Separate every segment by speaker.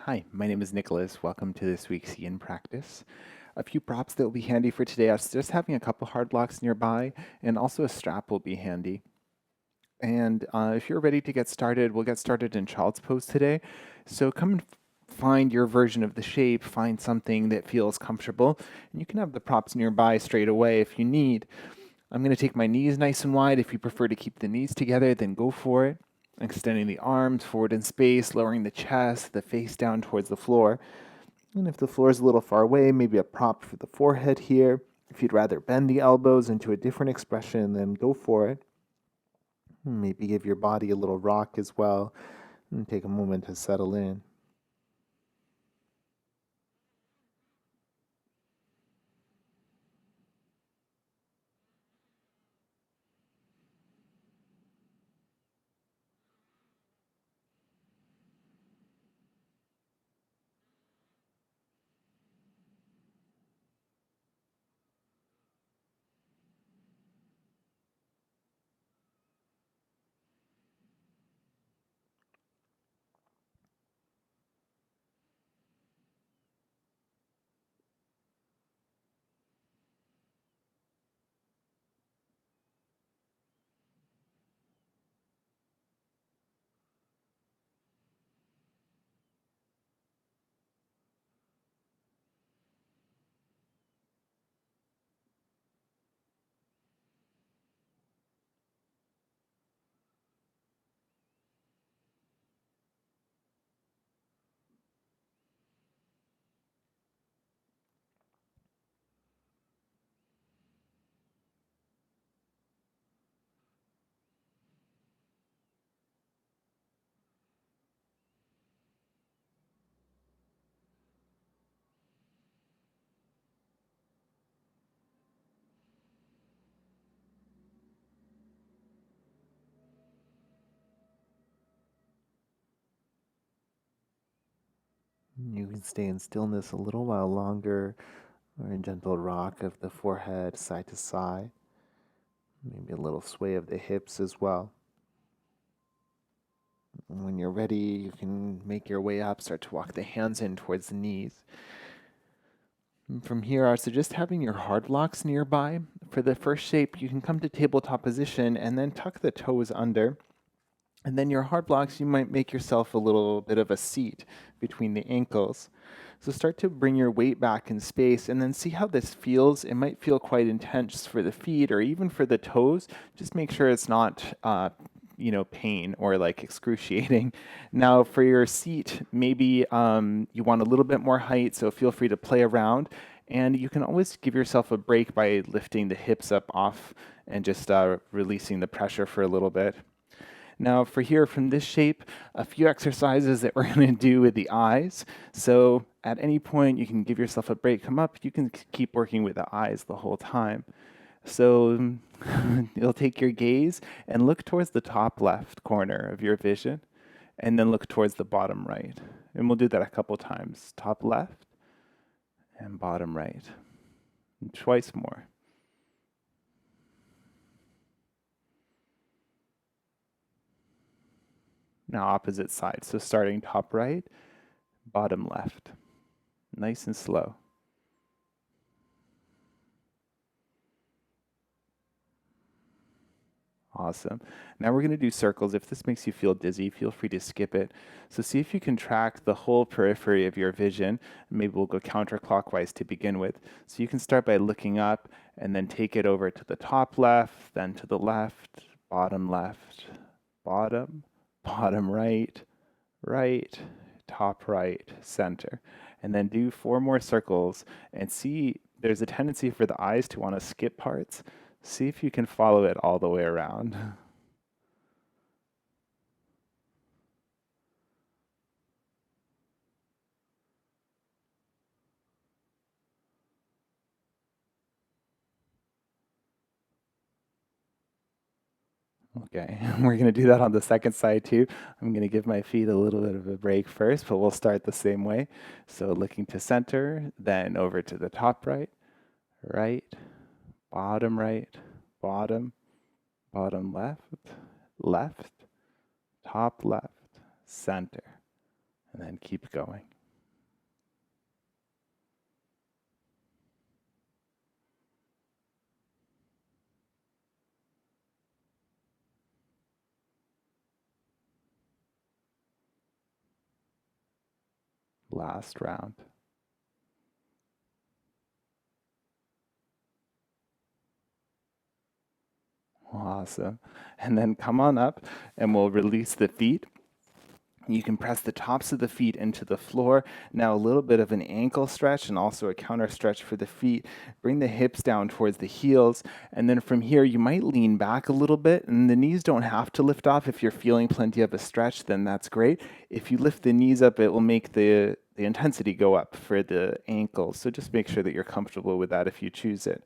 Speaker 1: Hi, my name is Nicholas. Welcome to this week's Yin practice. A few props that will be handy for today. I was just having a couple hard blocks nearby, and also a strap will be handy. And if you're ready to get started, we'll get started in child's pose today. So come and find your version of the shape, find something that feels comfortable, and you can have the props nearby straight away if you need. I'm going to take my knees nice and wide. If you prefer to keep the knees together, then go for it. Extending the arms forward in space, lowering the chest, the face down towards the floor. And if the floor is a little far away, maybe a prop for the forehead here. If you'd rather bend the elbows into a different expression, then go for it. Maybe give your body a little rock as well, and take a moment to settle in. You can stay in stillness a little while longer, or a gentle rock of the forehead side to side. Maybe a little sway of the hips as well. And when you're ready, you can make your way up, start to walk the hands in towards the knees. And from here, I suggest having your hard blocks nearby. For the first shape, you can come to tabletop position and then tuck the toes under. And then your hard blocks, you might make yourself a little bit of a seat between the ankles. So start to bring your weight back in space and then see how this feels. It might feel quite intense for the feet or even for the toes. Just make sure it's not pain or like excruciating. Now for your seat, maybe you want a little bit more height, so feel free to play around. And you can always give yourself a break by lifting the hips up off and just releasing the pressure for a little bit. Now for here from this shape, a few exercises that we're going to do with the eyes. So at any point you can give yourself a break, come up, you can keep working with the eyes the whole time. So you'll take your gaze and look towards the top left corner of your vision, and then look towards the bottom right. And we'll do that a couple times. Top left and bottom right. And twice more. Now opposite side. So starting top right, bottom left. Nice and slow. Awesome. Now we're going to do circles. If this makes you feel dizzy, feel free to skip it. So see if you can track the whole periphery of your vision. Maybe we'll go counterclockwise to begin with. So you can start by looking up and then take it over to the top left, then to the left, bottom, bottom right, right, top right, center. And then do 4 more circles and see there's a tendency for the eyes to want to skip parts. See if you can follow it all the way around. Okay, we're going to do that on the second side too. I'm going to give my feet a little bit of a break first, but we'll start the same way. So looking to center, then over to the top right, right, bottom, bottom left, left, top left, center, and then keep going. last round. Awesome. And then come on up and we'll release the feet. You can press the tops of the feet into the floor. Now a little bit of an ankle stretch and also a counter stretch for the feet. Bring the hips down towards the heels. And then from here, you might lean back a little bit and the knees don't have to lift off. If you're feeling plenty of a stretch, then that's great. If you lift the knees up, it will make the intensity go up for the ankles. So just make sure that you're comfortable with that if you choose it.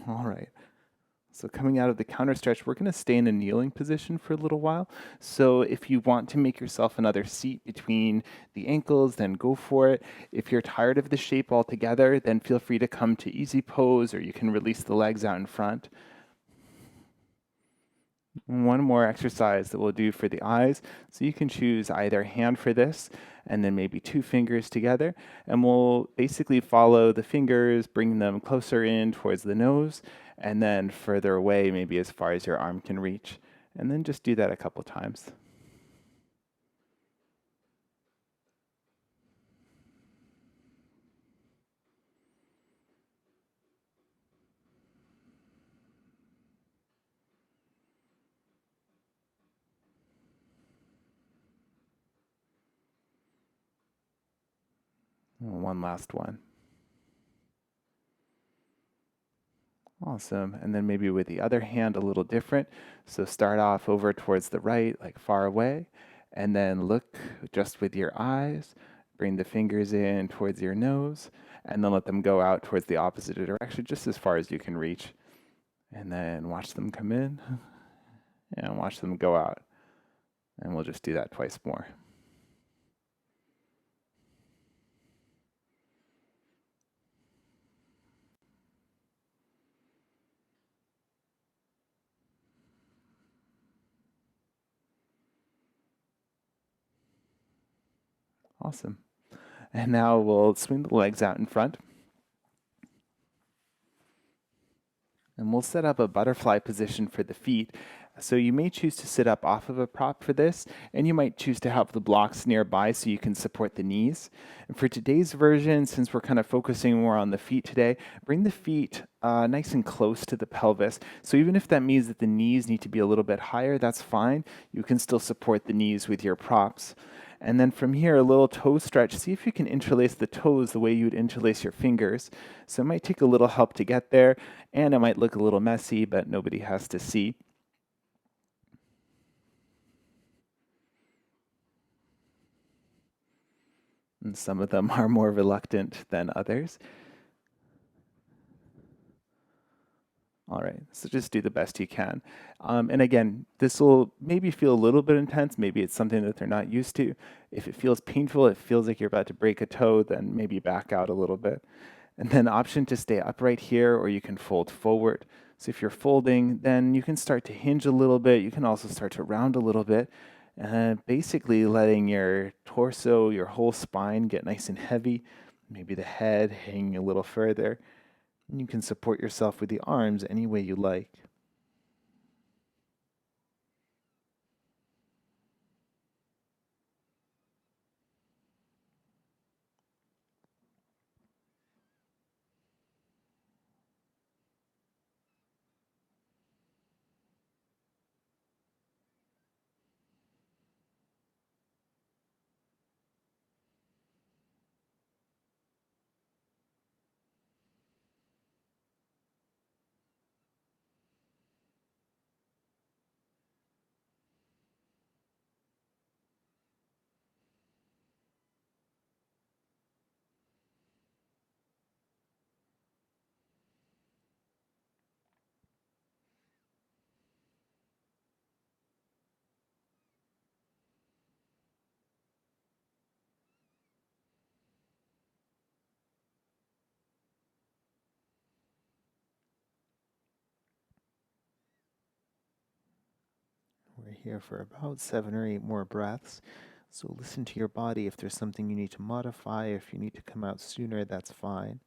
Speaker 1: All right. So coming out of the counter stretch, we're going to stay in a kneeling position for a little while. So if you want to make yourself another seat between the ankles, then go for it. If you're tired of the shape altogether, then feel free to come to easy pose or you can release the legs out in front. One more exercise that we'll do for the eyes. So you can choose either hand for this and then maybe two fingers together. And we'll basically follow the fingers, bring them closer in towards the nose and then further away, maybe as far as your arm can reach. And then just do that a couple times. One last one. Awesome. And then maybe with the other hand, a little different. So start off over towards the right, like far away, and then look just with your eyes. Bring the fingers in towards your nose, and then let them go out towards the opposite direction, just as far as you can reach. And then watch them come in, and watch them go out. And we'll just do that twice more. Awesome. And now we'll swing the legs out in front. And we'll set up a butterfly position for the feet. So you may choose to sit up off of a prop for this, and you might choose to have the blocks nearby so you can support the knees. And for today's version, since we're kind of focusing more on the feet today, bring the feet nice and close to the pelvis. So even if that means that the knees need to be a little bit higher, that's fine. You can still support the knees with your props. And then from here, a little toe stretch. See if you can interlace the toes the way you would interlace your fingers. So it might take a little help to get there, and it might look a little messy, but nobody has to see. And some of them are more reluctant than others. All right, so just do the best you can. And again, this will maybe feel a little bit intense. Maybe it's something that they're not used to. If it feels painful, it feels like you're about to break a toe, then maybe back out a little bit. And then option to stay upright here, or you can fold forward. So if you're folding, then you can start to hinge a little bit. You can also start to round a little bit. Basically letting your torso, your whole spine get nice and heavy. Maybe the head hanging a little further. And you can support yourself with the arms any way you like. We're here for about 7 or 8 more breaths. So listen to your body. If there's something you need to modify, if you need to come out sooner, that's fine.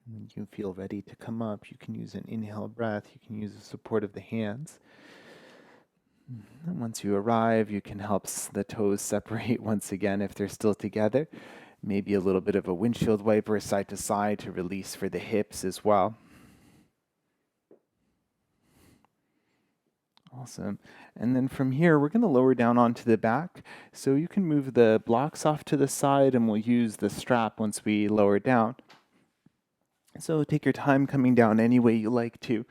Speaker 1: When you feel ready to come up, you can use an inhale breath. You can use the support of the hands. And once you arrive, you can help the toes separate once again if they're still together. Maybe a little bit of a windshield wiper side to side to release for the hips as well. Awesome. And then from here, we're going to lower down onto the back. So you can move the blocks off to the side and we'll use the strap once we lower down. So take your time coming down any way you like to.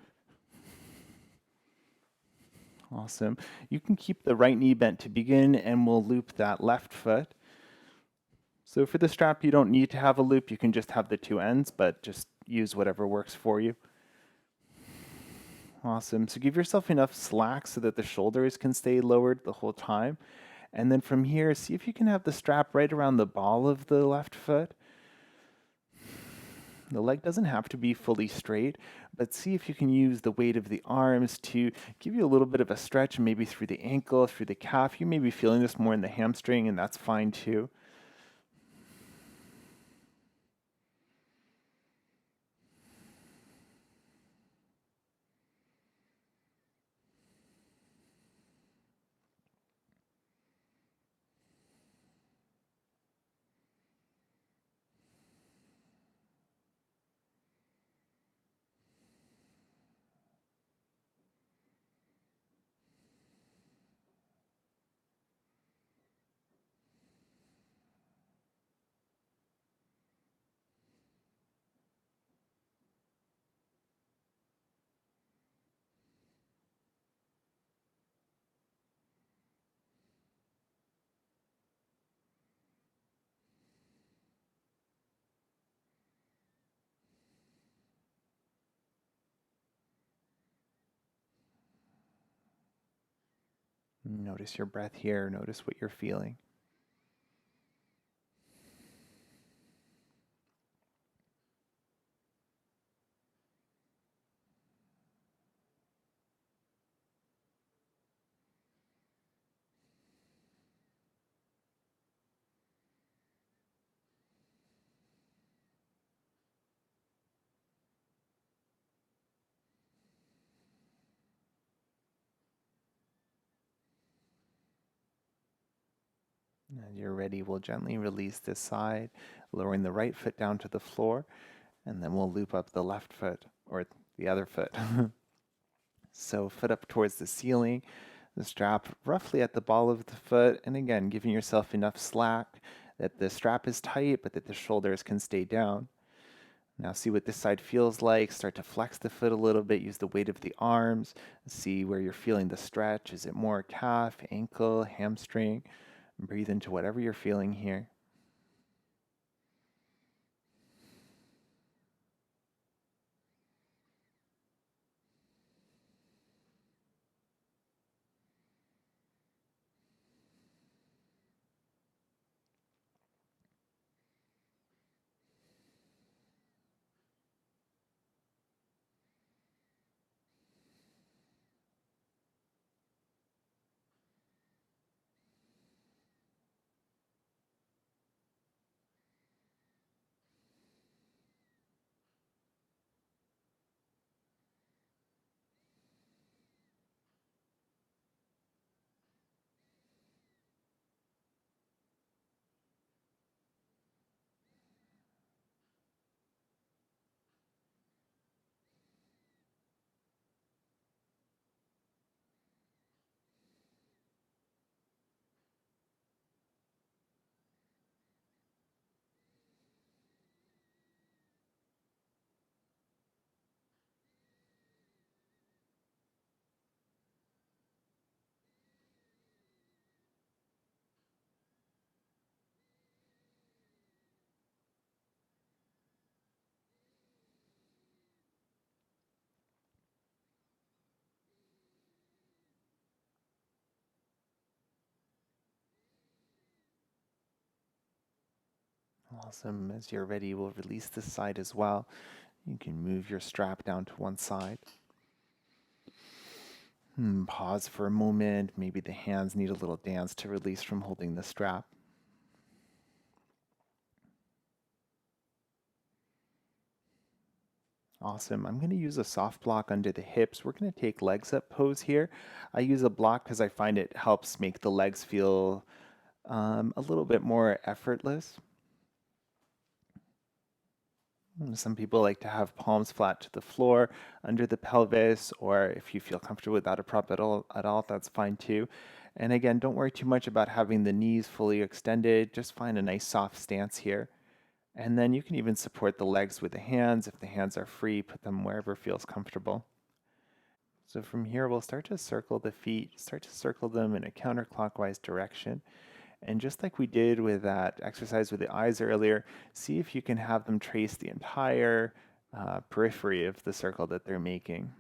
Speaker 1: Awesome. You can keep the right knee bent to begin and we'll loop that left foot. So for the strap, you don't need to have a loop. You can just have the two ends, but just use whatever works for you. Awesome. So give yourself enough slack so that the shoulders can stay lowered the whole time. And then from here, see if you can have the strap right around the ball of the left foot. The leg doesn't have to be fully straight, but see if you can use the weight of the arms to give you a little bit of a stretch, maybe through the ankle, through the calf. You may be feeling this more in the hamstring, and that's fine too. Notice your breath here. Notice what you're feeling. As you're ready, we'll gently release this side, lowering the right foot down to the floor, and then we'll loop up the left foot, or the other foot. So foot up towards the ceiling, the strap roughly at the ball of the foot, and again, giving yourself enough slack that the strap is tight, but that the shoulders can stay down. Now see what this side feels like. Start to flex the foot a little bit. Use the weight of the arms. See where you're feeling the stretch. Is it more calf, ankle, hamstring? Breathe into whatever you're feeling here. Awesome. As you're ready, we'll release this side as well. You can move your strap down to one side. Pause for a moment. Maybe the hands need a little dance to release from holding the strap. Awesome. I'm going to use a soft block under the hips. We're going to take legs up pose here. I use a block because I find it helps make the legs feel a little bit more effortless. Some people like to have palms flat to the floor under the pelvis, or if you feel comfortable without a prop at all, that's fine too. And again, don't worry too much about having the knees fully extended. Just find a nice soft stance here. And then you can even support the legs with the hands. If the hands are free, put them wherever feels comfortable. So from here, we'll start to circle the feet, start to circle them in a counterclockwise direction. And just like we did with that exercise with the eyes earlier, see if you can have them trace the entire periphery of the circle that they're making.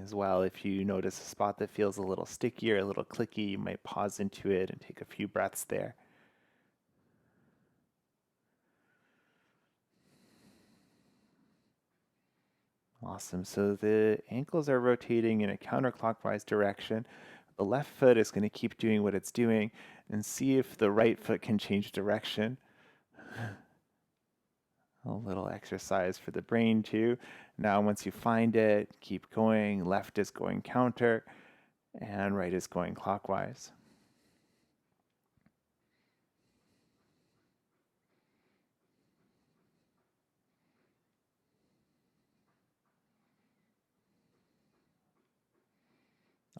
Speaker 1: As well, if you notice a spot that feels a little sticky or a little clicky, you might pause into it and take a few breaths there. Awesome. So the ankles are rotating in a counterclockwise direction. The left foot is going to keep doing what it's doing, and see if the right foot can change direction. A little exercise for the brain too. Now, once you find it, keep going. Left is going counter, and right is going clockwise.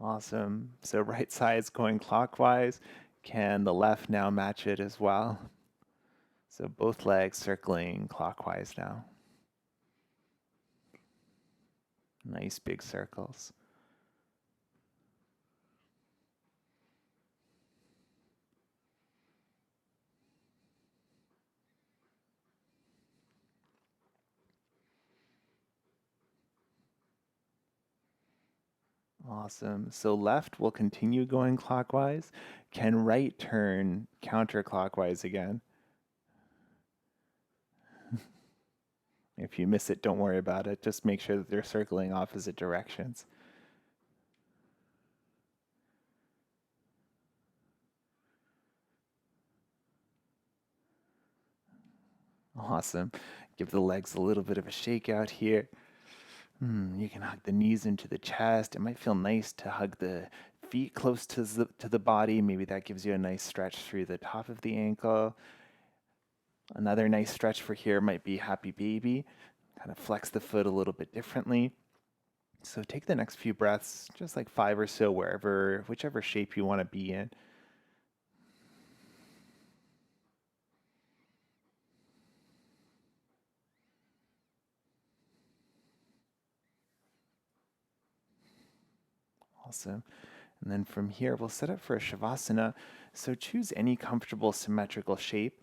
Speaker 1: Awesome. So right side's going clockwise. Can the left now match it as well? So both legs circling clockwise now. Nice big circles. Awesome. So left will continue going clockwise. Can right turn counterclockwise again? If you miss it, don't worry about it. Just make sure that they're circling opposite directions. Awesome. Give the legs a little bit of a shake out here. You can hug the knees into the chest. It might feel nice to hug the feet close to the body. Maybe that gives you a nice stretch through the top of the ankle. Another nice stretch for here might be happy baby. Kind of flex the foot a little bit differently. So take the next few breaths, just like 5 or so, whichever shape you want to be in. Awesome. And then from here, we'll set up for a Shavasana. So choose any comfortable symmetrical shape.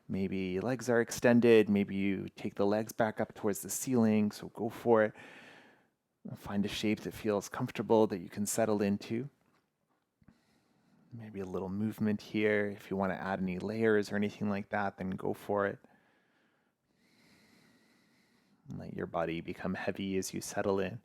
Speaker 1: Maybe legs are extended. Maybe you take the legs back up towards the ceiling. So go for it. Find a shape that feels comfortable that you can settle into. Maybe a little movement here. If you want to add any layers or anything like that, then go for it. Let your body become heavy as you settle in.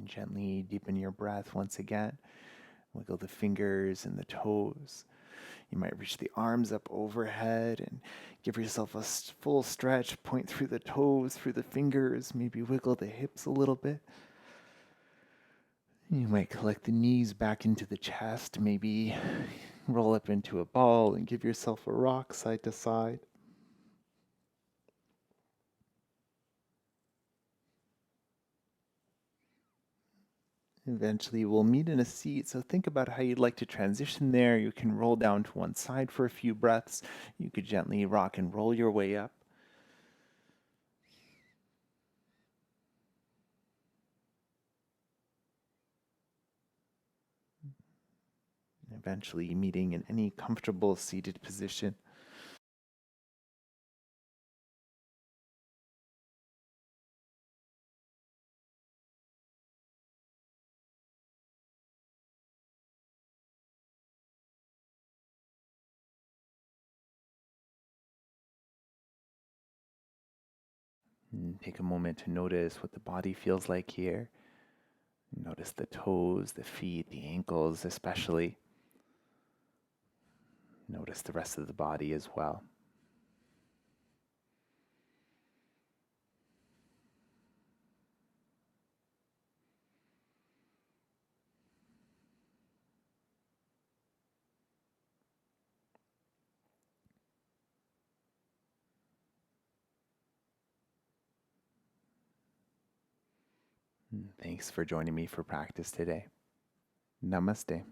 Speaker 1: Gently deepen your breath once again. Wiggle the fingers and the toes. You might reach the arms up overhead and give yourself a full stretch. Point through the toes, through the fingers, maybe wiggle the hips a little bit. You might collect the knees back into the chest, maybe roll up into a ball and give yourself a rock side to side. Eventually, we'll meet in a seat, so think about how you'd like to transition there. You can roll down to one side for a few breaths. You could gently rock and roll your way up. Eventually, meeting in any comfortable seated position. And take a moment to notice what the body feels like here. Notice the toes, the feet, the ankles especially. Notice the rest of the body as well. And thanks for joining me for practice today. Namaste.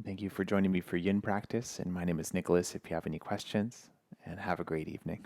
Speaker 1: Thank you for joining me for Yin practice, and my name is Nicholas if you have any questions, and have a great evening.